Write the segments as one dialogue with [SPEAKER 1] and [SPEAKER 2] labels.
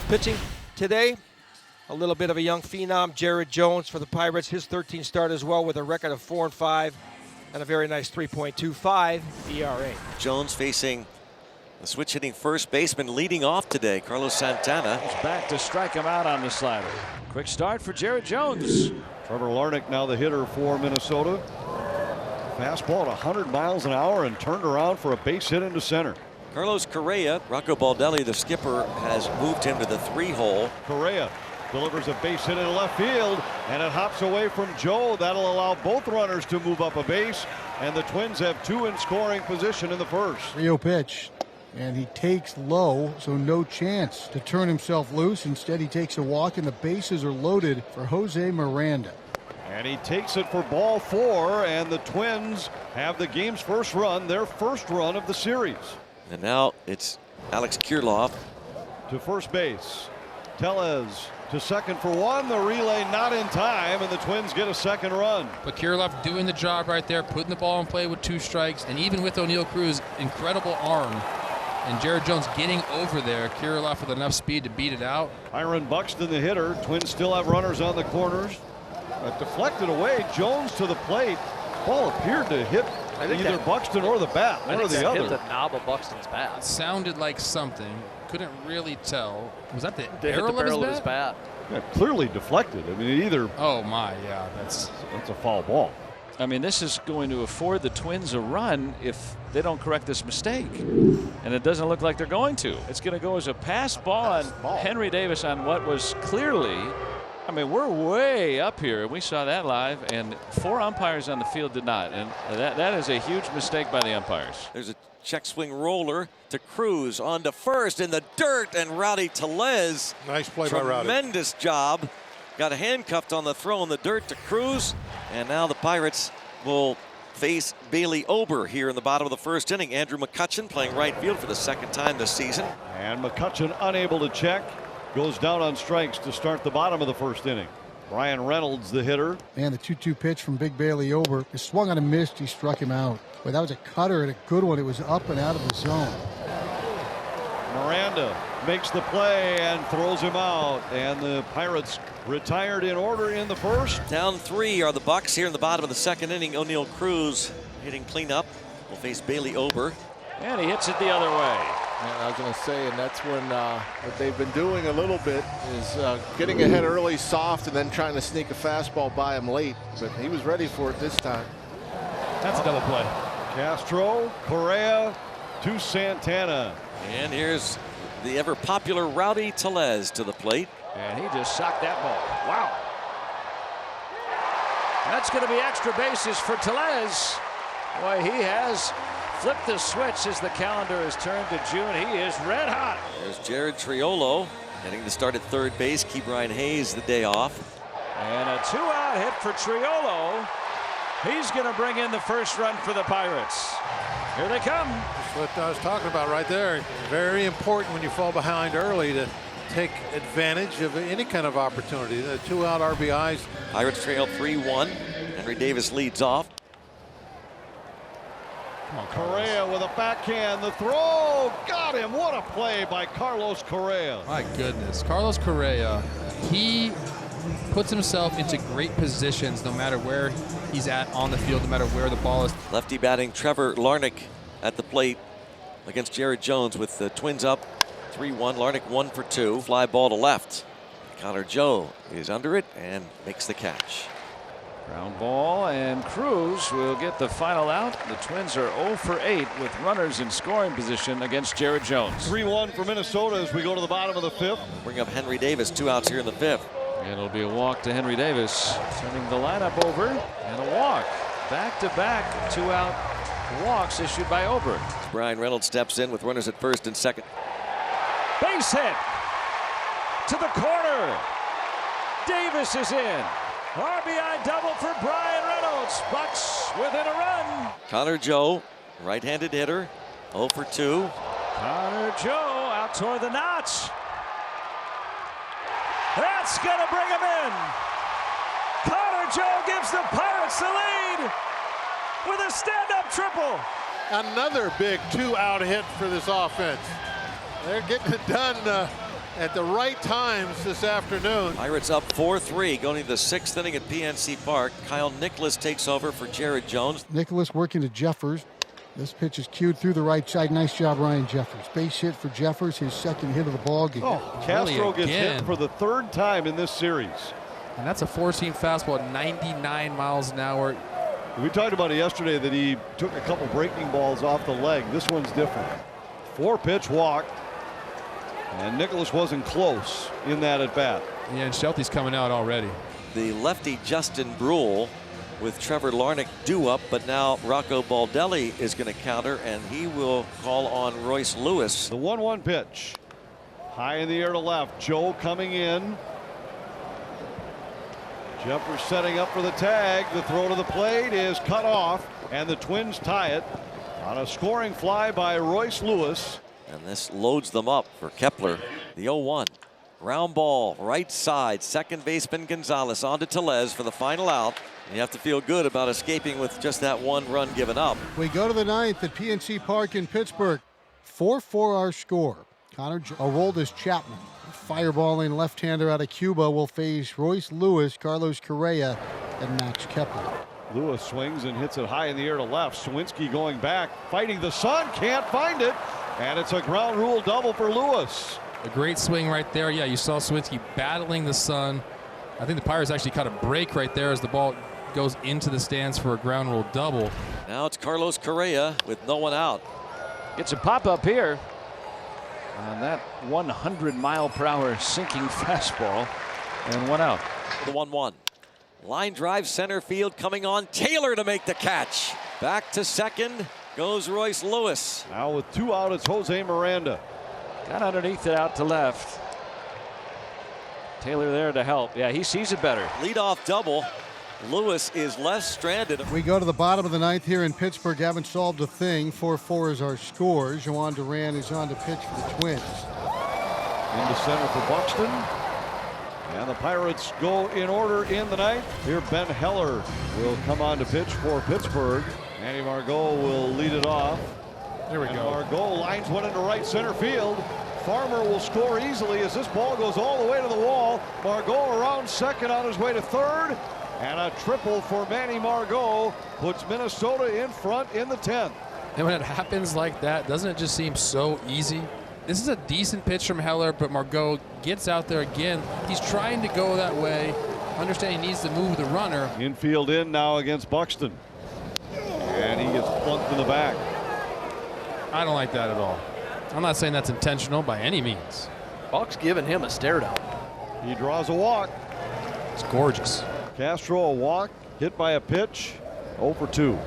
[SPEAKER 1] Pitching today, a little bit of a young phenom, Jared Jones for the Pirates. His 13th start as well with a record of 4-5 and a very nice 3.25 ERA.
[SPEAKER 2] Jones facing the switch-hitting first baseman leading off today, Carlos Santana.
[SPEAKER 3] He's back to strike him out on the slider. Quick start for Jared Jones.
[SPEAKER 4] Trevor Larnach now the hitter for Minnesota. Fastball at 100 miles an hour and turned around for a base hit into center.
[SPEAKER 2] Carlos Correa, Rocco Baldelli, the skipper, has moved him to the 3-hole.
[SPEAKER 4] Correa delivers a base hit in left field, and it hops away from Joe. That'll allow both runners to move up a base, and the Twins have two in scoring position in the first.
[SPEAKER 5] 3-0 pitch, and he takes low, so no chance to turn himself loose. Instead, he takes a walk, and the bases are loaded for Jose Miranda.
[SPEAKER 4] And he takes it for ball 4, and the Twins have the game's first run, their first run of the series.
[SPEAKER 2] And now it's Alex Kirilloff
[SPEAKER 4] to first base. Tellez to second for one. The relay not in time, and the Twins get a second run.
[SPEAKER 6] But Kirilloff doing the job right there, putting the ball in play with 2 strikes, and even with O'Neill Cruz, incredible arm. And Jared Jones getting over there. Kirilloff with enough speed to beat it out.
[SPEAKER 4] Byron Buxton, the hitter. Twins still have runners on the corners. Deflected away. Jones to the plate. Ball appeared to hit either Buxton or the bat, one or the other.
[SPEAKER 7] Hit the knob of Buxton's bat.
[SPEAKER 6] Sounded like something. Couldn't really tell. Was that the
[SPEAKER 7] Hit the barrel of his bat?
[SPEAKER 4] Yeah, clearly deflected. I mean, either.
[SPEAKER 6] Oh my, yeah, that's
[SPEAKER 4] a foul ball.
[SPEAKER 3] I mean, this is going to afford the Twins a run if they don't correct this mistake. And it doesn't look like they're going to. It's going to go as a pass ball on Henry Davis on what was clearly. I mean, we're way up here. We saw that live, and 4 umpires on the field did not. And that is a huge mistake by the umpires.
[SPEAKER 2] There's a check swing roller to Cruz on to first in the dirt, and Rowdy Tellez.
[SPEAKER 8] Nice play by Rowdy.
[SPEAKER 2] Tremendous job. Got handcuffed on the throw in the dirt to Cruz. And now the Pirates will face Bailey Ober here in the bottom of the first inning. Andrew McCutchen playing right field for the second time this season.
[SPEAKER 4] And McCutchen unable to check. Goes down on strikes to start the bottom of the first inning. Brian Reynolds, the hitter.
[SPEAKER 5] And the 2-2 pitch from Big Bailey Ober. He swung on a missed. He struck him out. But that was a cutter and a good one. It was up and out of the zone.
[SPEAKER 4] Miranda makes the play and throws him out. And the Pirates retired in order in the first.
[SPEAKER 2] Down 3 are the Bucks here in the bottom of the second inning. O'Neill Cruz hitting cleanup. Will face Bailey Ober.
[SPEAKER 3] And he hits it the other way.
[SPEAKER 8] Yeah, I was going to say, and that's when what they've been doing a little bit is getting ahead early, soft, and then trying to sneak a fastball by him late. But he was ready for it this time.
[SPEAKER 6] a double play.
[SPEAKER 4] Castro, Correa to Santana.
[SPEAKER 2] And here's the ever popular Rowdy Tellez to the plate.
[SPEAKER 3] And he just socked that ball. Wow. That's going to be extra bases for Tellez. Boy, he has flipped the switch as the calendar has turned to June. He is red hot.
[SPEAKER 2] There's Jared Triolo getting the start at third base. Keep Brian Hayes the day off.
[SPEAKER 3] And a 2-out hit for Triolo. He's going to bring in the first run for the Pirates. Here they come.
[SPEAKER 8] That's what I was talking about right there. Very important when you fall behind early to take advantage of any kind of opportunity. The 2-out RBIs.
[SPEAKER 2] Pirates trail 3-1. Henry Davis leads off.
[SPEAKER 4] Correa with a backhand. The throw got him. What a play by Carlos Correa.
[SPEAKER 6] My goodness. Carlos Correa, he puts himself into great positions no matter where he's at on the field, no matter where the ball is.
[SPEAKER 2] Lefty batting Trevor Larnach at the plate against Jared Jones with the Twins up 3-1. Larnach 1 for 2. Fly ball to left. Connor Joe is under it and makes the catch.
[SPEAKER 3] Ground ball, and Cruz will get the final out. The Twins are 0 for 8 with runners in scoring position against Jared Jones.
[SPEAKER 4] 3-1 for Minnesota as we go to the bottom of the fifth.
[SPEAKER 2] Bring up Henry Davis, 2 outs here in the fifth.
[SPEAKER 3] And it'll be a walk to Henry Davis, turning the lineup over, and a walk. Back-to-back 2-out walks issued by Ober.
[SPEAKER 2] Brian Reynolds steps in with runners at first and second.
[SPEAKER 3] Base hit to the corner. Davis is in. RBI double for Brian Reynolds. Bucks within a run.
[SPEAKER 2] Connor Joe, right-handed hitter, 0 for 2.
[SPEAKER 3] Connor Joe out toward the notch. That's going to bring him in. Connor Joe gives the Pirates the lead with a stand-up triple.
[SPEAKER 8] Another big 2-out hit for this offense. They're getting it done at the right times this afternoon.
[SPEAKER 2] Pirates up 4-3 going to the 6th inning at PNC Park. Kyle Nicholas takes over for Jared Jones.
[SPEAKER 5] Nicholas working to Jeffers. This pitch is cued through the right side. Nice job, Ryan Jeffers. Base hit for Jeffers, his second hit of the ball game.
[SPEAKER 4] Oh, Castro gets hit for the 3rd time in this series.
[SPEAKER 6] And that's a four-seam fastball at 99 miles an hour.
[SPEAKER 4] We talked about it yesterday that he took a couple breaking balls off the leg. This one's different. 4-pitch walk. And Nicholas wasn't close in that at bat.
[SPEAKER 6] Yeah, and Shelty's coming out already.
[SPEAKER 2] The lefty Justin Brule with Trevor Larnach due up, but now Rocco Baldelli is going to counter, and he will call on Royce Lewis.
[SPEAKER 4] The 1-1 pitch. High in the air to left. Joe coming in. Jeffers setting up for the tag. The throw to the plate is cut off, and the Twins tie it on a scoring fly by Royce Lewis.
[SPEAKER 2] And this loads them up for Kepler. The 0-1. Ground ball, right side. Second baseman Gonzalez on to Tellez for the final out. You have to feel good about escaping with just that 1 run given up.
[SPEAKER 5] We go to the 9th at PNC Park in Pittsburgh. 4-4 our score. Connor Aroldis Chapman, fireballing left-hander out of Cuba, will face Royce Lewis, Carlos Correa, and Max Kepler.
[SPEAKER 4] Lewis swings and hits it high in the air to left. Sawinski going back, fighting the sun, can't find it, and it's a ground rule double for Lewis.
[SPEAKER 6] A great swing right there. Yeah, you saw Sawinski battling the sun. I think the Pirates actually caught a break right there as the ball goes into the stands for a ground rule double.
[SPEAKER 2] Now it's Carlos Correa with no one out.
[SPEAKER 3] Gets a pop-up here on that 100-mile-per-hour sinking fastball, and 1 out.
[SPEAKER 2] The 1-1. Line drive center field coming on. Taylor to make the catch. Back to second goes Royce Lewis.
[SPEAKER 4] Now with 2 out, it's Jose Miranda.
[SPEAKER 3] Got underneath it out to left. Taylor there to help. Yeah, he sees it better.
[SPEAKER 2] Leadoff double. Lewis is left stranded.
[SPEAKER 5] We go to the bottom of the 9th here in Pittsburgh. Haven't solved a thing. 4-4 is our score. Joan Duran is on to pitch for the Twins.
[SPEAKER 4] Into center for Buxton. And the Pirates go in order in the 9th. Here Ben Heller will come on to pitch for Pittsburgh. Manny Margot will lead it off.
[SPEAKER 6] There we go.
[SPEAKER 4] Margot lines one into right center field. Farmer will score easily as this ball goes all the way to the wall. Margot around second on his way to third. And a triple for Manny Margot puts Minnesota in front in the 10th.
[SPEAKER 6] And when it happens like that, doesn't it just seem so easy? This is a decent pitch from Heller, but Margot gets out there again. He's trying to go that way, understanding he needs to move the runner.
[SPEAKER 4] Infield in now against Buxton. And he gets plunked in the back.
[SPEAKER 6] I don't like that at all. I'm not saying that's intentional by any means.
[SPEAKER 7] Buck's giving him a stare down.
[SPEAKER 4] He draws a walk.
[SPEAKER 6] It's gorgeous.
[SPEAKER 4] Castro a walk, hit by a pitch, 0 for 2.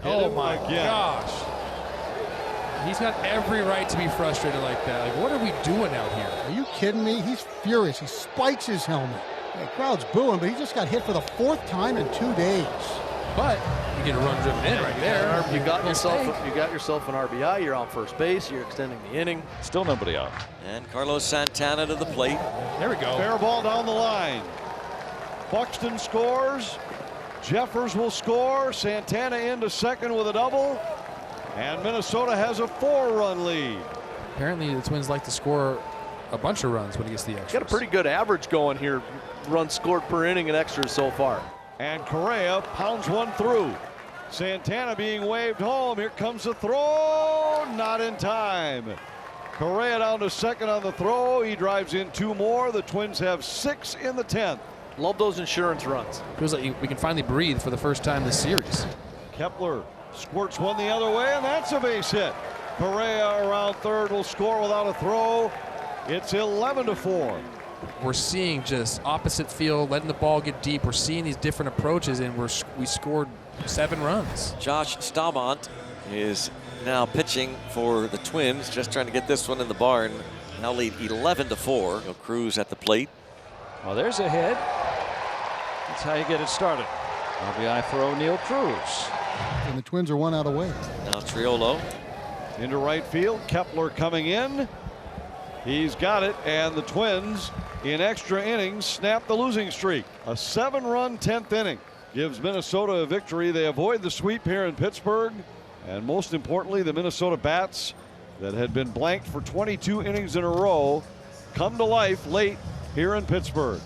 [SPEAKER 6] Oh my gosh. He's got every right to be frustrated like that. Like, what are we doing out here?
[SPEAKER 5] Are you kidding me? He's furious. He spikes his helmet. The crowd's booing, but he just got hit for the 4th time in 2 days.
[SPEAKER 6] But you get a run driven in right there.
[SPEAKER 7] You got yourself an RBI. You're on first base. You're extending the inning.
[SPEAKER 3] Still nobody out.
[SPEAKER 2] And Carlos Santana to the plate.
[SPEAKER 6] There we go.
[SPEAKER 4] Fair ball down the line. Buxton scores. Jeffers will score. Santana into second with a double. And Minnesota has a 4-run lead.
[SPEAKER 6] Apparently the Twins like to score a bunch of runs when he gets the extras.
[SPEAKER 7] Got a pretty good average going here. Runs scored per inning and extras so far.
[SPEAKER 4] And Correa pounds one through. Santana being waved home. Here comes the throw. Not in time. Correa down to second on the throw. He drives in 2 more. The Twins have 6 in the 10th.
[SPEAKER 7] Love those insurance runs.
[SPEAKER 6] Feels like we can finally breathe for the first time this series.
[SPEAKER 4] Kepler squirts one the other way, and that's a base hit. Correa around third will score without a throw. It's 11-4.
[SPEAKER 6] We're seeing just opposite field, letting the ball get deep. We're seeing these different approaches, and we scored 7 runs.
[SPEAKER 2] Josh Staumont is now pitching for the Twins, just trying to get this one in the barn. Now lead 11-4. No Cruz at the plate.
[SPEAKER 3] Well, there's a hit. That's how you get it started. RBI for O'Neill Cruz.
[SPEAKER 5] And the Twins are 1 out away.
[SPEAKER 2] Now Triolo.
[SPEAKER 4] Into right field. Kepler coming in. He's got it, and the Twins in extra innings snap the losing streak. A 7-run 10th inning gives Minnesota a victory. They avoid the sweep here in Pittsburgh, and most importantly, the Minnesota Bats that had been blanked for 22 innings in a row come to life late here in Pittsburgh.